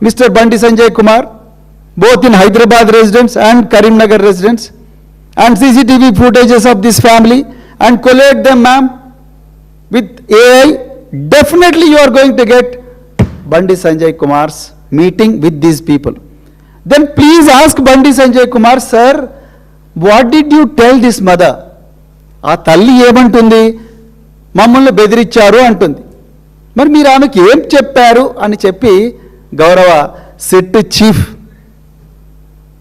Mr. Bandi Sanjay Kumar, both in Hyderabad residence and Karimnagar residence, and CCTV footages of this family, and collate them, ma'am, with AI. Definitely you are going to get Bandi Sanjay Kumar's meeting with these people. Then please ask Bandi Sanjay Kumar, sir, what did you tell this mother? ఆ తల్లి ఏమంటుంది? మమ్మల్ని బెదిరించారు అంటుంది. మరి మీరు ఆమెకి ఏం చెప్పారు అని చెప్పి గౌరవ సిట్ చీఫ్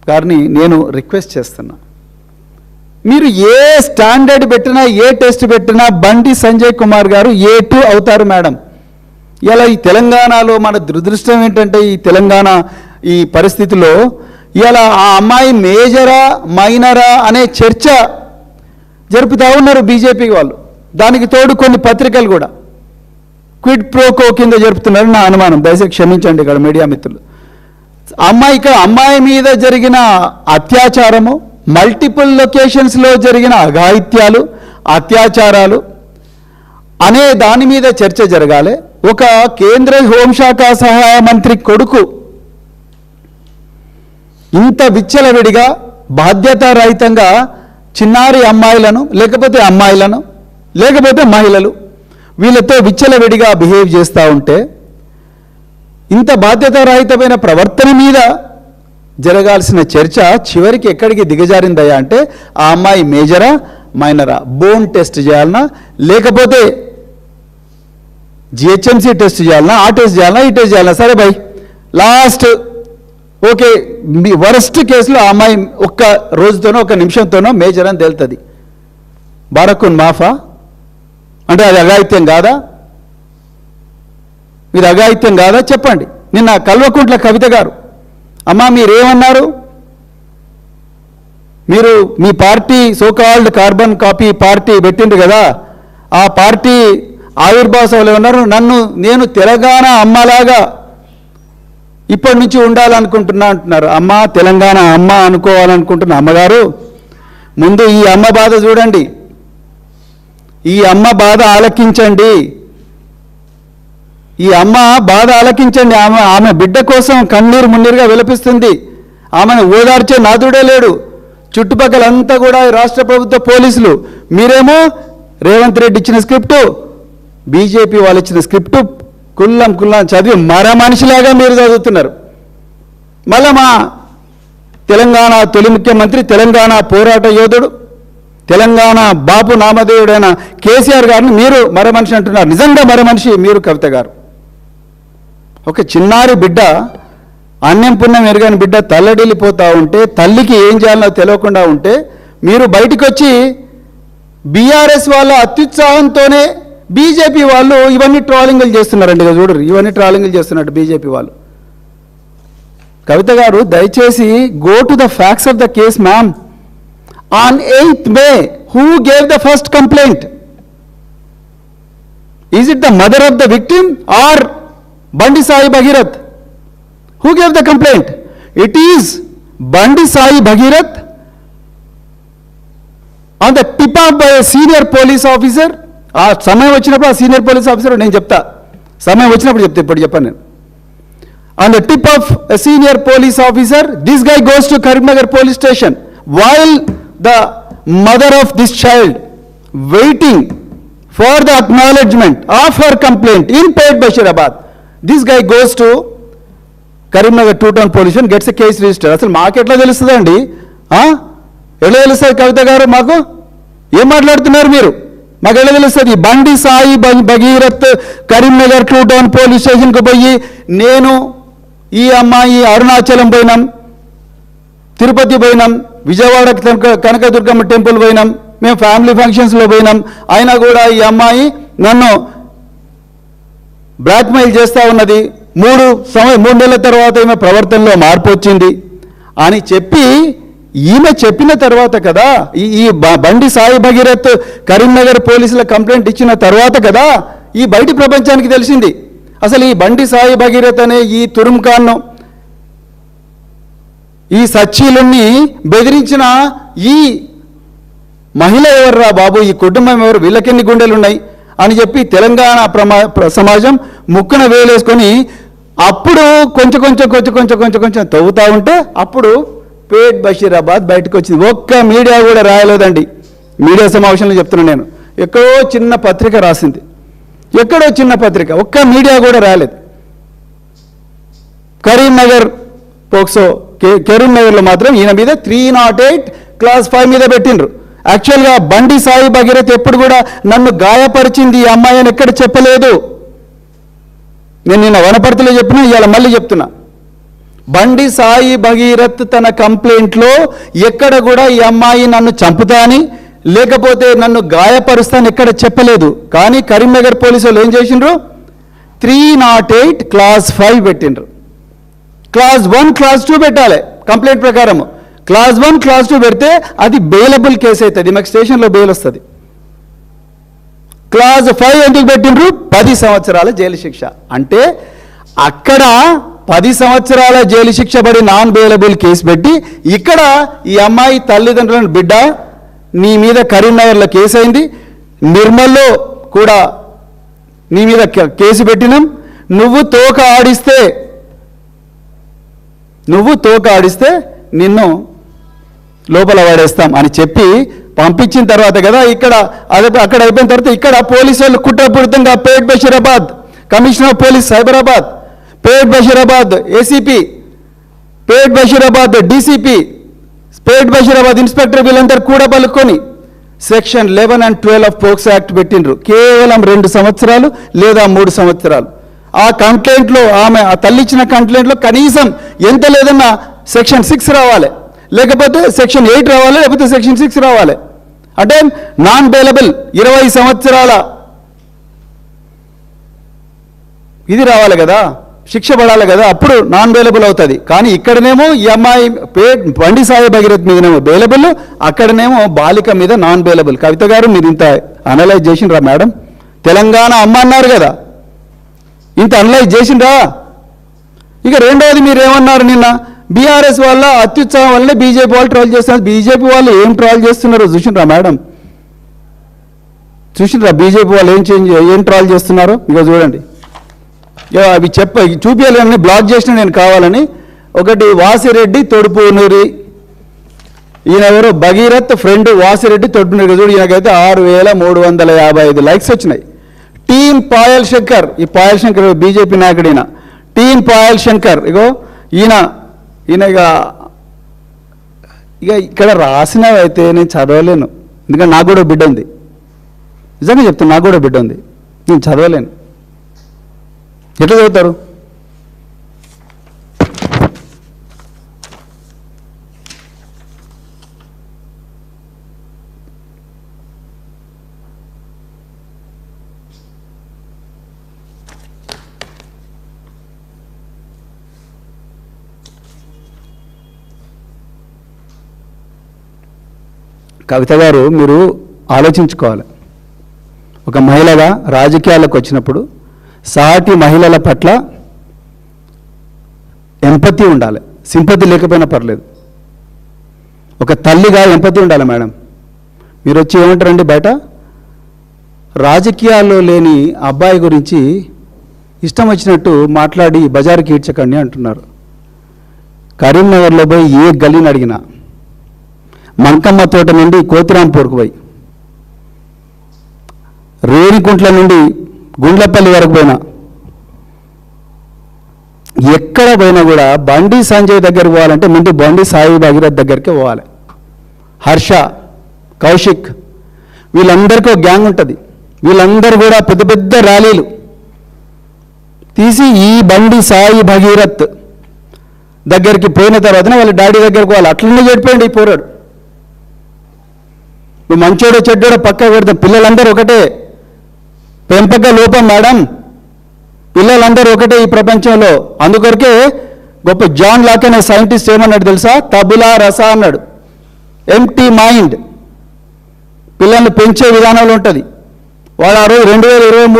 గారిని నేను రిక్వెస్ట్ చేస్తున్నా. మీరు ఏ స్టాండర్డ్ పెట్టినా, ఏ టెస్ట్ పెట్టినా బండి సంజయ్ కుమార్ గారు A2 అవుతారు మేడం. ఇలా ఈ తెలంగాణలో మన దురదృష్టం ఏంటంటే, ఈ తెలంగాణ ఈ పరిస్థితిలో ఇలా ఆ అమ్మాయి మేజరా మైనరా అనే చర్చ జరుపుతూ ఉన్నారు బీజేపీ వాళ్ళు. దానికి తోడు కొన్ని పత్రికలు కూడా క్విడ్ ప్రోకో కింద జరుపుతున్నారు నా అనుమానం. దయచేసి క్షమించండి ఇక్కడ మీడియా మిత్రులు. అమ్మాయి మీద జరిగిన అత్యాచారము, మల్టిపుల్ లొకేషన్స్లో జరిగిన అఘాయిత్యాలు, అత్యాచారాలు అనే దాని మీద చర్చ జరగాలి. ఒక కేంద్ర హోంశాఖ సహాయ మంత్రి కొడుకు ఇంత విచ్చలవిడిగా బాధ్యతారహితంగా చిన్నారి అమ్మాయిలను లేకపోతే మహిళలు వీళ్ళతో విచ్చలవిడిగా బిహేవ్ చేస్తూ ఉంటే, ఇంత బాధ్యతారహితమైన ప్రవర్తన మీద జరగాల్సిన చర్చ చివరికి ఎక్కడికి దిగజారిందయ్యా అంటే, ఆ అమ్మాయి మేజరా మైనరా, బోన్ టెస్ట్ చేయాలన్నా లేకపోతే GHMC టెస్ట్ చేయాలన్నా, ఆ టెస్ట్ చేయాలన్నా, ఈ టెస్ట్ చేయాలన్నా, సరే భయ్ లాస్ట్ ఓకే వరస్ట్ కేసులో ఆ అమ్మాయి ఒక్క రోజుతోనో ఒక నిమిషంతోనో మేజర్ అని తేలుతుంది. బారకున్ మాఫా అంటే అది అఘాయిత్యం కాదా? మీరు అఘాయిత్యం కాదా చెప్పండి. నిన్న కల్వకుంట్ల కవిత గారు, అమ్మా మీరేమన్నారు? మీరు మీ party so called carbon copy party పెట్టిండ్రు కదా, ఆ పార్టీ ఆవిర్భావ సభలో ఉన్నారు, నేను తెలంగాణ అమ్మలాగా ఇప్పటి నుంచి ఉండాలనుకుంటున్నా అంటున్నారు. అమ్మ తెలంగాణ అమ్మ అనుకోవాలనుకుంటున్న అమ్మగారు, ముందు ఈ అమ్మ బాధ చూడండి, ఈ అమ్మ బాధ ఆలకించండి, ఈ అమ్మ బాధ ఆలకించండి. ఆమె బిడ్డ కోసం కన్నీరు మున్నీరుగా విలపిస్తుంది. ఆమెను ఓదార్చే నాదుడే లేడు. చుట్టుపక్కలంతా కూడా రాష్ట్ర ప్రభుత్వ పోలీసులు, మీరేమో రేవంత్ రెడ్డి ఇచ్చిన స్క్రిప్టు, బీజేపీ వాళ్ళు ఇచ్చిన స్క్రిప్టు కుల్లం చదివి మర మనిషిలాగా మీరు చదువుతున్నారు. మళ్ళా మా తెలంగాణ తొలి ముఖ్యమంత్రి, తెలంగాణ పోరాట యోధుడు, తెలంగాణ బాపు నామధేయుడైన కేసీఆర్ గారిని మీరు మర మనిషి అంటున్నారు. నిజంగా మర మనిషి మీరు కవిత గారు. ఒక చిన్నారి బిడ్డ, అన్నం పుణ్యం ఎరగని బిడ్డ తల్లడిల్లిపోతూ ఉంటే, తల్లికి ఏం చేయాలో తెలియకుండా ఉంటే, మీరు బయటికి వచ్చి బీఆర్ఎస్ వాళ్ళ అత్యుత్సాహంతోనే బీజేపీ వాళ్ళు ఇవన్నీ ట్రాలింగ్లు చేస్తున్నారండి. ఇక చూడరు, ఇవన్నీ ట్రాలింగ్లు చేస్తున్నట్టు బీజేపీ వాళ్ళు. కవిత గారు దయచేసి go to the facts of the case ma'am. On 8th May, who gave the first complaint? Is it the mother of the victim or Bandi Sai Bhagirath? Who gave the complaint? It is Bandi Sai Bhagirath on the tip of by a senior police officer. ఆ సమయం వచ్చినప్పుడు ఆ senior police officer నేను చెప్తా, సమయం వచ్చినప్పుడు చెప్తా, ఇప్పుడు చెప్పాను నేను. On the tip of a senior police officer, this guy goes to Karimnagar police station while the mother of this child waiting for the acknowledgement of her complaint in Pet Bashirabad. This guy goes to Karimnagar two-town police and gets a case registered. అసలు మాకు ఎట్లా తెలుస్తుందండి? ఎట్లా తెలుస్తుంది కవిత గారు? మాకు ఏం మాట్లాడుతున్నారు మీరు? మాకు ఎలా తెలుస్తుంది? బండి సాయి భగీరథ్ కరీంనగర్ టూ-టౌన్ పోలీస్ స్టేషన్కి పోయి, నేను ఈ అమ్మాయి అరుణాచలం పోయినాం, తిరుపతి పోయినాం, విజయవాడ కనకదుర్గమ్మ టెంపుల్ పోయినాం, మేము ఫ్యామిలీ ఫంక్షన్స్లో పోయినాం, అయినా కూడా ఈ అమ్మాయి నన్ను బ్లాక్మెయిల్ చేస్తూ ఉన్నది, 3 నెలల తర్వాత ఈమె ప్రవర్తనలో మార్పు వచ్చింది అని చెప్పి, ఈమె చెప్పిన తర్వాత కదా, ఈ బండి సాయి భగీరథ్ కరీంనగర్ పోలీసుల కంప్లైంట్ ఇచ్చిన తర్వాత కదా ఈ బయటి ప్రపంచానికి తెలిసింది. అసలు ఈ బండి సాయి భగీరథ్ అనే ఈ తురుంఖాన్ను, ఈ సచ్చీలుని బెదిరించిన ఈ మహిళ ఎవర్రా బాబు, ఈ కుటుంబం ఎవరు, వీళ్ళకెన్ని గుండెలు ఉన్నాయి అని చెప్పి తెలంగాణ సమాజం ముక్కున వేలేసుకొని అప్పుడు కొంచెం తవ్వుతూ ఉంటే అప్పుడు పేట్ బషీరాబాద్ బయటకు వచ్చింది. ఒక్క మీడియా కూడా రాయలేదండి. మీడియా సమావేశంలో చెప్తున్నాను నేను. ఎక్కడో చిన్న పత్రిక రాసింది, ఎక్కడో చిన్న పత్రిక, ఒక్క మీడియా కూడా రాలేదు. కరీంనగర్ పోక్సో కరీంనగర్లో మాత్రం ఈయన మీద 308 క్లాస్ 5 మీద పెట్టిండ్రు. యాక్చువల్గా బండి సాయి భగీరథ్ ఎప్పుడు కూడా నన్ను గాయపరిచింది ఈ అమ్మాయి అని ఎక్కడ చెప్పలేదు. నేను నిన్న వనపర్తిలో చెప్పినా, ఇవాళ మళ్ళీ చెప్తున్నా. బండి సాయి భగీరథ్ తన కంప్లైంట్లో ఎక్కడ కూడా ఈ అమ్మాయి నన్ను చంపుతా అని లేకపోతే నన్ను గాయపరుస్తాను ఎక్కడ చెప్పలేదు. కానీ కరీంనగర్ పోలీసులు ఏం చేసిండ్రు? 308 క్లాస్ 5 పెట్టిండ్రు. క్లాస్ 1 క్లాస్ 2 పెట్టాలి కంప్లైంట్ ప్రకారం. క్లాస్ 1 క్లాస్ 2 పెడితే అది బెయిలబుల్ కేసు అవుతుంది, మాకు స్టేషన్లో బెయిల్ వస్తుంది. క్లాస్ 5 ఎందుకు పెట్టిండ్రు? 10 సంవత్సరాల జైలు శిక్ష. అంటే అక్కడ 10 సంవత్సరాల జైలు శిక్ష పడి నాన్ బెయిలబుల్ కేసు పెట్టి, ఇక్కడ ఈ అమ్మాయి తల్లిదండ్రులను బిడ్డ నీ మీద కరీంనగర్లో కేసు అయింది, నిర్మల్లో కూడా నీ మీద కేసు పెట్టినాం, నువ్వు తోక ఆడిస్తే నిన్ను లోపల వాడేస్తాం అని చెప్పి పంపించిన తర్వాత కదా ఇక్కడ అక్కడ అయిపోయిన తర్వాత ఇక్కడ పోలీసు వాళ్ళు కుట్రపూరితంగా Pet Basheerabad commissioner of police Cyberabad, Pet Basheerabad ACP, Pet Basheerabad DCP, Pet Basheerabad inspector వీళ్ళందరూ కూడా పలుకొని section 11 and 12 of POCSO act పెట్టిండ్రు. కేవలం 2 సంవత్సరాలు లేదా 3 సంవత్సరాలు. ఆ కంప్లైంట్లో ఆమె ఆ తల్లి ఇచ్చిన కంప్లైంట్లో కనీసం ఎంత లేదన్నా సెక్షన్ 6 రావాలి, లేకపోతే సెక్షన్ 8 రావాలి, లేకపోతే సెక్షన్ 6 రావాలి. అంటే నాన్ బెయిలబుల్ 20 సంవత్సరాల ఇది రావాలి కదా, శిక్ష పడాలి కదా, అప్పుడు నాన్ బెయిలబుల్ అవుతుంది. కానీ ఇక్కడనేమో ఈ అమ్మాయి బండి సాయి భగీరథ్ మీదనేమో బెయిలబుల్, అక్కడనేమో బాలిక మీద నాన్ బెయిలబుల్. కవిత గారు మీరు ఇంత అనలైజ్ చేసిండ్రా మేడం? తెలంగాణ అమ్మ అన్నారు కదా, ఇంత అనలైజ్ చేసిండ్రా? ఇక రెండవది మీరు ఏమన్నారు నిన్న? బీఆర్ఎస్ వల్ల అత్యుత్సాహం వల్లనే బీజేపీ వాళ్ళు ట్రోల్ చేస్తున్నారు. బీజేపీ వాళ్ళు ఏం ట్రోల్ చేస్తున్నారో చూసిండ్రా మేడం? చూసిండ్రా బీజేపీ వాళ్ళు ఏం ట్రోల్ చేస్తున్నారో? ఇక చూడండి, అవి చూపించాలని బ్లాక్ చేసిన నేను కావాలని. ఒకటి వాసిరెడ్డి తొడుపునూరి, ఈయన ఎవరు? భగీరథ్ ఫ్రెండ్ వాసిరెడ్డి తొడుపునూరి. చూడు, ఈయనకైతే 6355 లైక్స్ వచ్చినాయి. టీం పాయల్ శంకర్, ఈ పాయల్ శంకర్ బీజేపీ నాయకుడు ఈయన. టీం పాయల్ శంకర్, ఈయన ఇక ఇక్కడ రాసినవైతే నేను చదవలేను, ఎందుకంటే నాకు కూడా బిడ్డ ఉంది. నిజంగా చెప్తాను, నాకు కూడా బిడ్డ ఉంది, నేను చదవలేను. ఎట్లా చదువుతారు? కవిత గారు, మీరు ఆలోచించుకోవాలి. ఒక మహిళగా రాజకీయాలకు వచ్చినప్పుడు సాటి మహిళల పట్ల ఎంపతి ఉండాలి. సింపతి లేకపోయినా పర్లేదు, ఒక తల్లిగా ఎంపతి ఉండాలి మేడం. మీరు వచ్చి ఏమంటారండి బయట? రాజకీయాల్లో లేని అబ్బాయి గురించి ఇష్టం వచ్చినట్టు మాట్లాడి బజారుకి ఈడ్చకండి అంటున్నారు. కరీంనగర్లో పోయి ఏ గల్లీని అడిగినా, మంకమ్మ తోట నుండి కోతిరాంపూర్కు పోయి, రేణికుంట్ల నుండి గుండ్లపల్లి వరకు పోయినా, ఎక్కడ పోయినా కూడా బండి సంజయ్ దగ్గరికి పోవాలంటే ముందు బండి సాయి భగీరథ్ దగ్గరికి పోవాలి. హర్ష, కౌశిక్, వీళ్ళందరికీ ఒక గ్యాంగ్ ఉంటుంది. వీళ్ళందరూ కూడా పెద్ద పెద్ద ర్యాలీలు తీసి ఈ బండి సాయి భగీరథ్ దగ్గరికి పోయిన తర్వాతనే వాళ్ళ డాడీ దగ్గరికి పోవాలి. అట్లనే చెడిపోయింది ఈ పోరాడు. నువ్వు మంచోడో చెడ్డోడో పక్క పెడతాం, పిల్లలందరూ ఒకటే. పెంపక లోపం మేడం, పిల్లలందరూ ఒకటే ఈ ప్రపంచంలో. అందుకొరకే గొప్ప జాన్ లాక్ అనే సైంటిస్ట్ ఏమన్నాడు తెలుసా? తబులా రస అన్నాడు. ఎంప్టీ మైండ్ పిల్లల్ని పెంచే విధానంలో ఉంటుంది. వాడు ఆ రోజు 2023